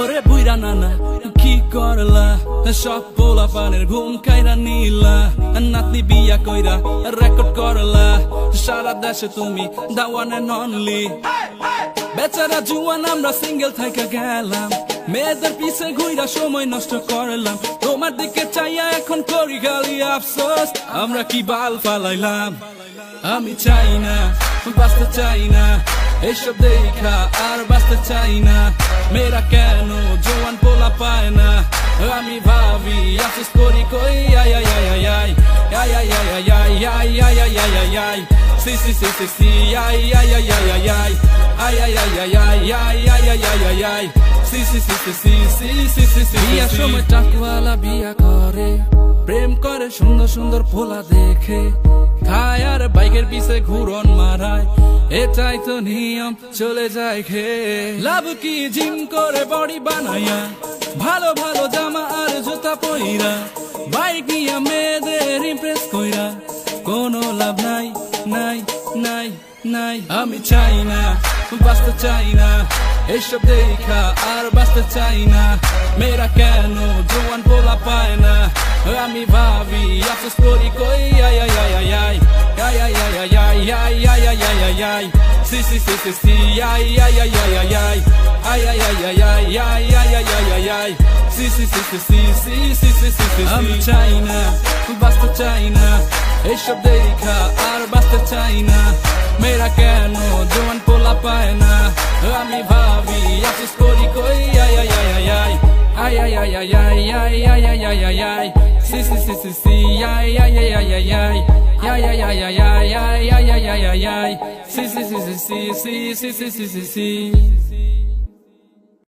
ওরে বুইরা নানা কি করলা সব পোলা পানের ঘুম কাইরা নিলা নাতনি বিয়া কইরা রেকর্ড করলা সারা দেশে তুমি দাওয়ান এন্ড অনলি বেচারা জুয়ান আমরা সিঙ্গেল থাইকা গেলাম মেয়েদের পিছে ঘুইরা সময় নষ্ট করলাম তোমার দিকে চাইয়া এখন করি খালি আফসোস আমরা কি বাল ফালাইলাম আমি চাই না বাঁচতে চাই না এসব দেখা আর বাঁচতে চাই না মেয়েরা কেন জোয়ান পোলা পায় না আমি ভাবি আফসোস করি কই আই আই আই আই আই আই আই আই আই আই আই আই আই আই আই সি সি সি সি সি আই আই আই আই আই আই আই আই আই আই আই আই আই আই আই আই আই সি সি সি সি সি সি সি সি সি বিয়ার সময় টাকওয়ালা বিয়া করে প্রেম করে সুন্দর সুন্দর পোলা দেখে খায় আর বাইকের পিছে ঘুরন মারায় এটাই তো নিয়ম চলে যায় খেয়ে লাভ কি জিম করে বডি বানাইয়া ভালো ভালো জামা আর জুতা পইরা বাইক নিয়ে মেয়েদের ইমপ্রেস কইরা কোনো লাভ নাই নাই নাই নাই আমি চাই না বাঁচতে চাই না এসব দেখা আর বাঁচতে চাই না মেয়েরা কেন জোয়ান পোলা পায় না আমি ভাবি আফসোস করি কই আই আই আই আই আই আই আই আই আই আই আই আই আই আই আই আই সি সি সি সি সি আই আই আই আই আই আই আই আই আই আই আই আই আই আই আই আই আই সি সি সি সি সি সি সি সি সি সি আমি চাই না বাঁচতে চাই না এসব দেখা আর বাঁচতে চাই না মেয়েরা কেন জোয়ান পোলা পায় না আমি ভাবি আফসোস করি কই আই আই আই আই I ay ay ay ay ay ay ay ay ay ay ay si si si si si ay ay ay ay ay ay ay ay ay ay ay ay ay ay ay ay ay si si si si si si si si si si si